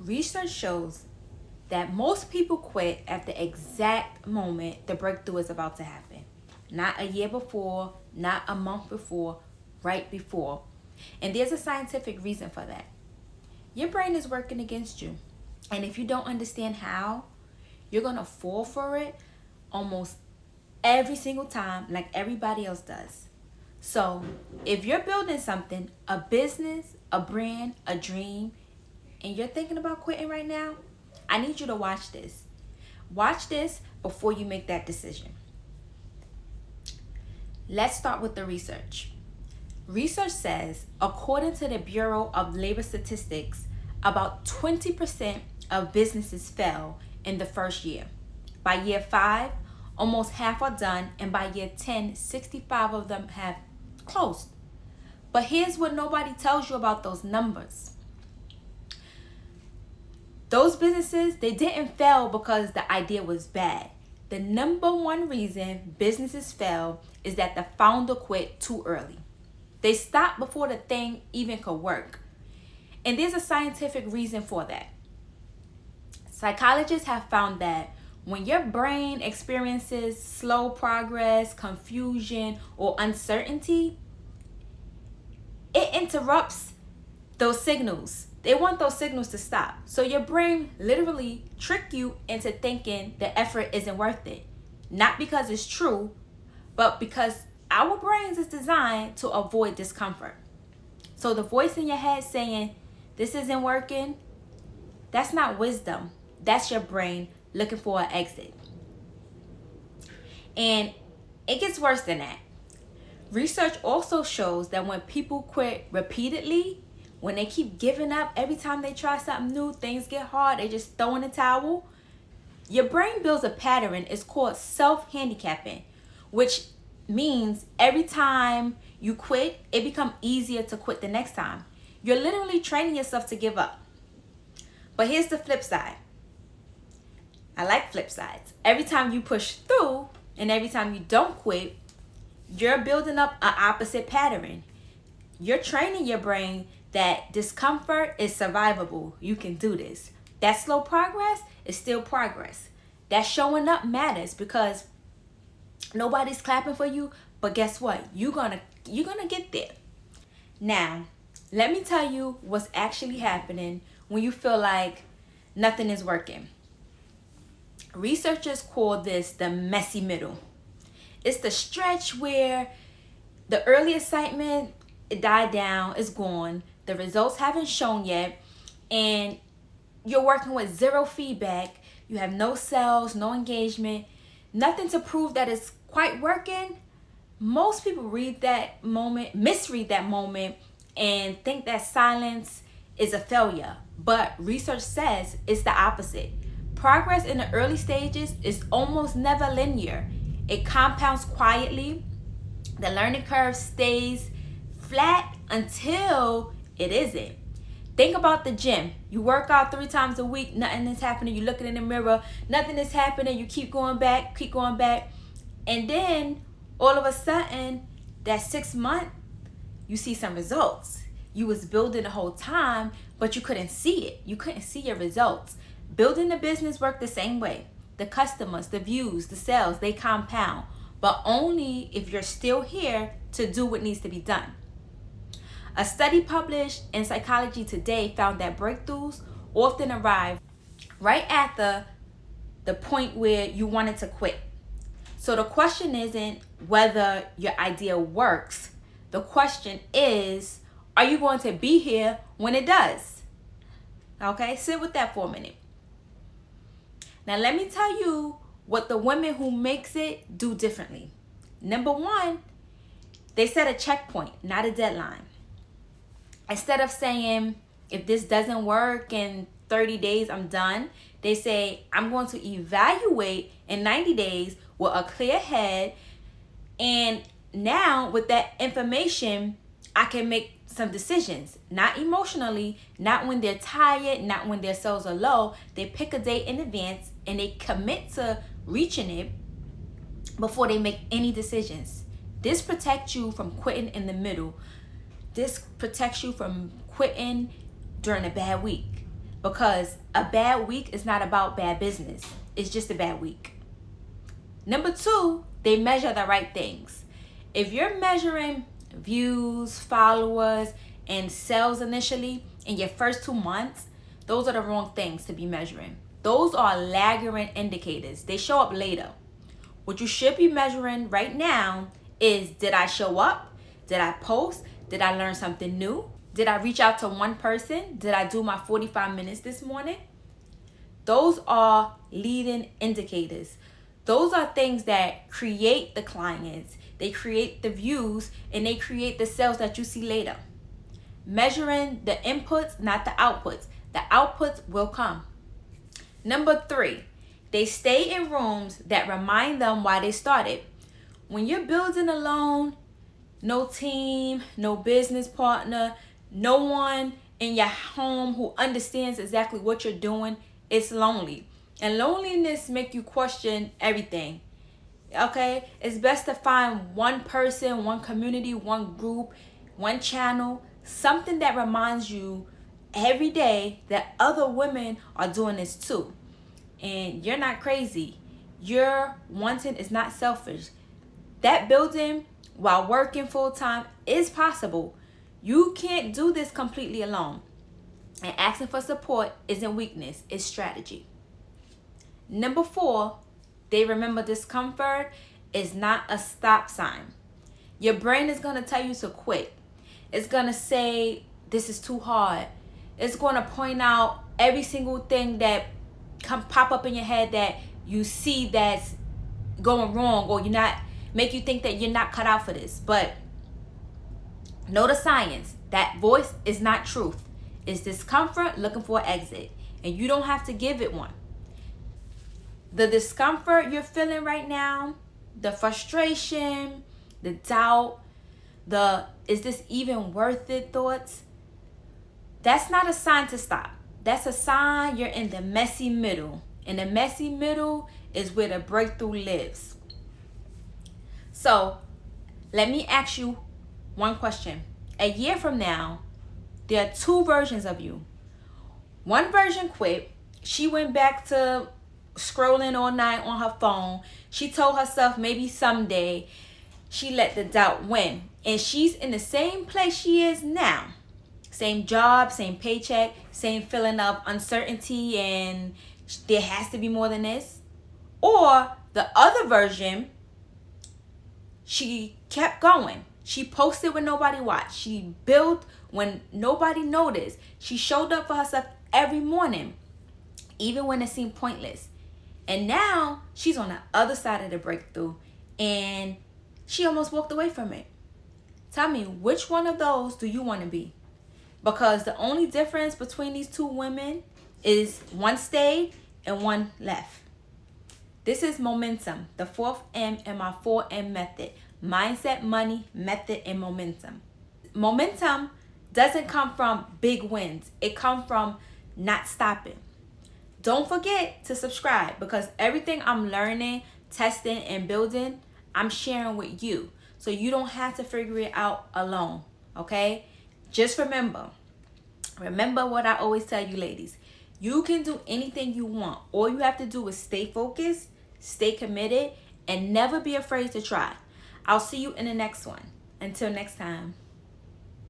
Research shows that most people quit at the exact moment the breakthrough is about to happen. Not a year before, not a month before, right before. And there's a scientific reason for that. Your brain is working against you. And if you don't understand how, you're going to fall for it almost every single time like everybody else does. So if you're building something, a business, a brand, a dream, and you're thinking about quitting right now, I need you to watch this. Watch this before you make that decision. Let's start with the research. Research says, according to the Bureau of Labor Statistics, about 20% of businesses fail in the first year. By year 5, almost half are done, and by year 10, 65 of them have closed. But here's what nobody tells you about those numbers. Those businesses, they didn't fail because the idea was bad. The number one reason businesses fail is that the founder quit too early. They stopped before the thing even could work. And there's a scientific reason for that. Psychologists have found that when your brain experiences slow progress, confusion, or uncertainty, it interrupts those signals. They want those signals to stop. So your brain literally trick you into thinking the effort isn't worth it. Not because it's true, but because our brains is designed to avoid discomfort. So the voice in your head saying, this isn't working, that's not wisdom. That's your brain looking for an exit. And it gets worse than that. Research also shows that when people quit repeatedly, when they keep giving up every time they try something new, things get hard, they just throw in the towel, your brain builds a pattern. It's called self-handicapping, which means every time you quit, it becomes easier to quit the next time. You're literally training yourself to give up. But here's the flip side. I like flip sides. Every time you push through and every time you don't quit, you're building up an opposite pattern. You're training your brain that discomfort is survivable. You can do this. That slow progress is still progress. That showing up matters because nobody's clapping for you, but guess what? You're gonna get there. Now, let me tell you what's actually happening when you feel like nothing is working. Researchers call this the messy middle. It's the stretch where the early excitement, it died down, it's gone, the results haven't shown yet, and you're working with zero feedback, you have no sales, no engagement, nothing to prove that it's quite working. Most people misread that moment, and think that silence is a failure. But research says it's the opposite. Progress in the early stages is almost never linear. It compounds quietly. The learning curve stays flat until it isn't. Think about the gym. You work out 3 times a week, nothing is happening. You looking in the mirror, nothing is happening. You keep going back. And then all of a sudden, that 6 month, you see some results. You was building the whole time, but you couldn't see it. You couldn't see your results. Building a business worked the same way. The customers, the views, the sales, they compound, but only if you're still here to do what needs to be done. A study published in Psychology Today found that breakthroughs often arrive right after the point where you wanted to quit. So the question isn't whether your idea works. The question is, are you going to be here when it does? Okay, sit with that for a minute. Now let me tell you what the women who makes it do differently. Number 1, they set a checkpoint, not a deadline. Instead of saying, if this doesn't work in 30 days, I'm done, they say, I'm going to evaluate in 90 days with a clear head. And now with that information, I can make some decisions, not emotionally, not when they're tired, not when their sales are low. They pick a date in advance and they commit to reaching it before they make any decisions. This protects you from quitting in the middle. This protects you from quitting during a bad week. because a bad week is not about bad business. It's just a bad week. Number 2, they measure the right things. If you're measuring views, followers, and sales initially in your first 2 months, those are the wrong things to be measuring. Those are lagging indicators. They show up later. What you should be measuring right now is, did I show up? Did I post? Did I learn something new? Did I reach out to one person? Did I do my 45 minutes this morning? Those are leading indicators. Those are things that create the clients, they create the views, and they create the sales that you see later. Measuring the inputs, not the outputs. The outputs will come. Number 3, they stay in rooms that remind them why they started. When you're building alone, no team, no business partner, no one in your home who understands exactly what you're doing, it's lonely. And loneliness make you question everything. Okay? It's best to find one person, one community, one group, one channel, something that reminds you every day that other women are doing this too. And you're not crazy. Your wanting is not selfish. That building while working full time is possible. You can't do this completely alone. And asking for support isn't weakness, it's strategy. Number 4, they remember discomfort is not a stop sign. Your brain is going to tell you to quit. It's going to say, this is too hard. It's going to point out every single thing that pop up in your head that you see that's going wrong, or make you think that you're not cut out for this. But know the science. That voice is not truth. It's discomfort looking for an exit. And you don't have to give it one. The discomfort you're feeling right now, the frustration, the doubt, the is this even worth it thoughts, that's not a sign to stop. That's a sign you're in the messy middle. And the messy middle is where the breakthrough lives. So let me ask you one question. A year from now, there are 2 versions of you. One version quit. She went back to scrolling all night on her phone. She told herself maybe someday. She let the doubt win. And she's in the same place she is now. Same job, same paycheck, same feeling of uncertainty and there has to be more than this. Or the other version, she kept going. She posted when nobody watched. She built when nobody noticed. She showed up for herself every morning, even when it seemed pointless. And now she's on the other side of the breakthrough and she almost walked away from it. Tell me, which one of those do you want to be? Because the only difference between these 2 women is one stayed and one left. This is momentum, the 4th M in my 4M method. Mindset, money, method, and momentum. Momentum doesn't come from big wins. It comes from not stopping. Don't forget to subscribe, because everything I'm learning, testing, and building, I'm sharing with you. So you don't have to figure it out alone, okay? Just remember what I always tell you ladies. You can do anything you want. All you have to do is stay focused, stay committed, and never be afraid to try. I'll see you in the next one. Until next time.